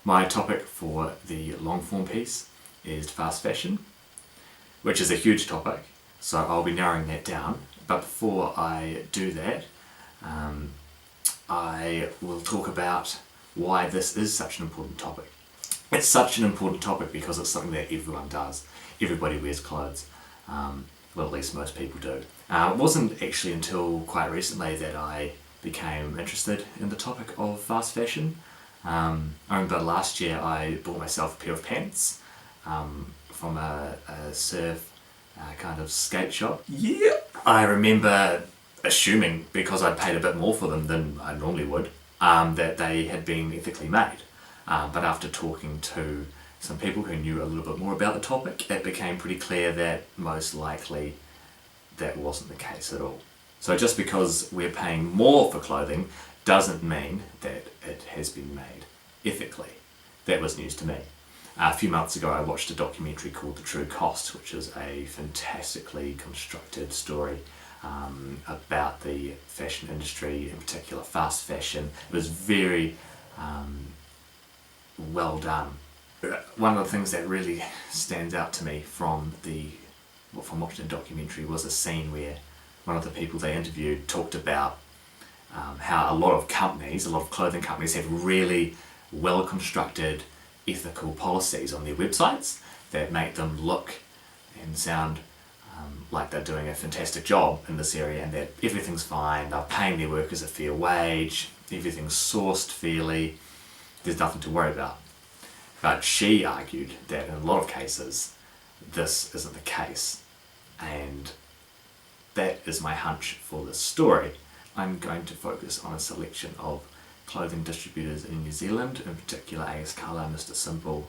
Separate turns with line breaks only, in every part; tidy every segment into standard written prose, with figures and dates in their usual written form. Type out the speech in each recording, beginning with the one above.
My topic for the long form piece is fast fashion, which is a huge topic, so I'll be narrowing that down. But before I do that, I will talk about why this is such an important topic. It's such an important topic because it's something that everyone does. Everybody wears clothes. Well, at least most people do. It wasn't actually until quite recently that I became interested in the topic of fast fashion. I remember last year I bought myself a pair of pants from a surf kind of skate shop. Yeah. I remember assuming, because I'd paid a bit more for them than I normally would, that they had been ethically made. But after talking to some people who knew a little bit more about the topic, it became pretty clear that most likely that wasn't the case at all. So just because we're paying more for clothing doesn't mean that it has been made ethically. That was news to me. A few months ago I watched a documentary called The True Cost, which is a fantastically constructed story about the fashion industry, in particular fast fashion. It was very well done. One of the things that really stands out to me from watching the documentary was a scene where one of the people they interviewed talked about how a lot of clothing companies have really well constructed ethical policies on their websites that make them look and sound like they're doing a fantastic job in this area, and that everything's fine, they're paying their workers a fair wage, everything's sourced fairly, there's nothing to worry about. But she argued that in a lot of cases this isn't the case, and that is my hunch for this story. I'm going to focus on a selection of clothing distributors in New Zealand, in particular AS Colour, Mr Simple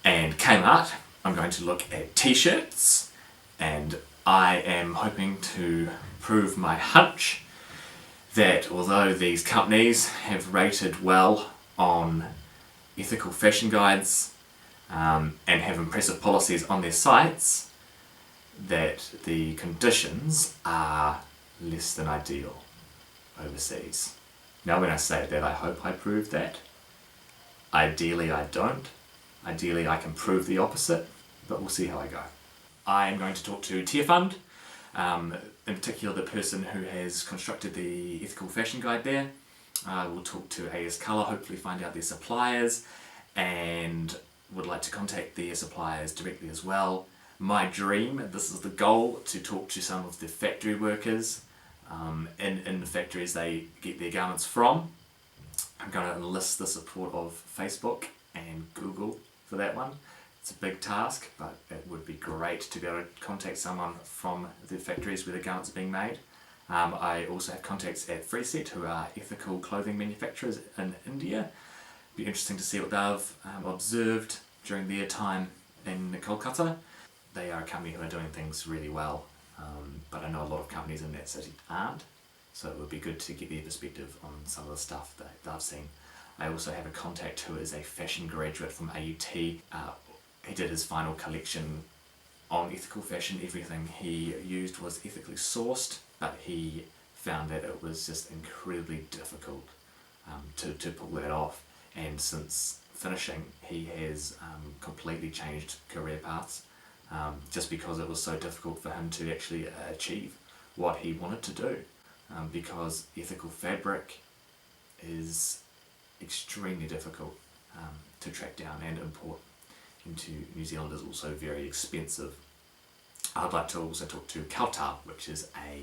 and Kmart. I'm going to look at t-shirts, and I am hoping to prove my hunch that although these companies have rated well on ethical fashion guides and have impressive policies on their sites, that the conditions are less than ideal overseas. Now when I say that, I hope I prove that. Ideally I don't. Ideally I can prove the opposite, but we'll see how I go. I am going to talk to Tier Fund, in particular the person who has constructed the ethical fashion guide there. We'll talk to AS Colour, hopefully find out their suppliers, and would like to contact their suppliers directly as well. My dream, this is the goal, to talk to some of the factory workers in the factories they get their garments from. I'm going to enlist the support of Facebook and Google for that one. It's a big task, but it would be great to be able to contact someone from the factories where the garments are being made. I also have contacts at Freeset, who are ethical clothing manufacturers in India. It'd be interesting to see what they've observed during their time in Kolkata. They are a company who are doing things really well, but I know a lot of companies in that city aren't, so it would be good to get their perspective on some of the stuff that they've seen. I also have a contact who is a fashion graduate from AUT. He did his final collection on ethical fashion. Everything he used was ethically sourced, but he found that it was just incredibly difficult to pull that off. And since finishing, he has completely changed career paths, just because it was so difficult for him to actually achieve what he wanted to do, because ethical fabric is extremely difficult to track down and import into New Zealand is also very expensive. I'd like to also talk to Kauta, which is a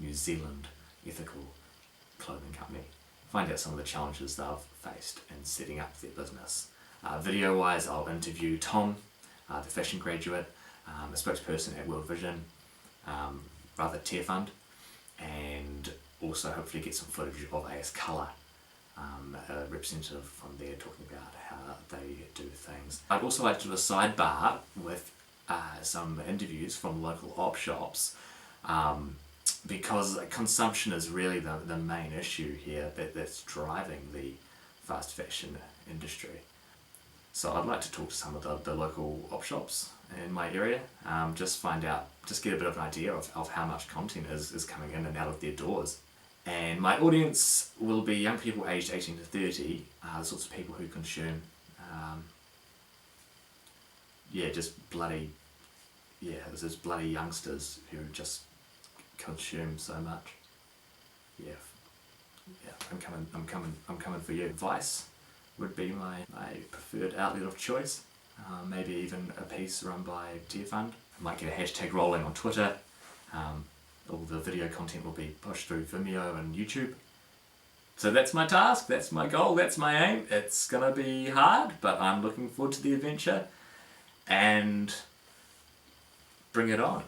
New Zealand ethical clothing company. Find out some of the challenges they've faced in setting up their business. Video wise, I'll interview Tom, the fashion graduate, a spokesperson at World Vision, Tier Fund, and also hopefully get some footage of AS Colour, a representative from there talking about how they do things. I'd also like to do a sidebar with some interviews from local op shops, because consumption is really the main issue here that's driving the fast fashion industry. So I'd like to talk to some of the local op shops in my area, just get a bit of an idea of how much content is coming in and out of their doors. And my audience will be young people aged 18 to 30, the sorts of people who consume Yeah, just bloody, yeah, there's those bloody youngsters who just consume so much. Yeah, yeah, I'm coming for you. Vice would be my preferred outlet of choice. Maybe even a piece run by Deer Fund. I might get a hashtag rolling on Twitter. All the video content will be pushed through Vimeo and YouTube. So that's my task, that's my goal, that's my aim. It's gonna be hard, but I'm looking forward to the adventure, and bring it on.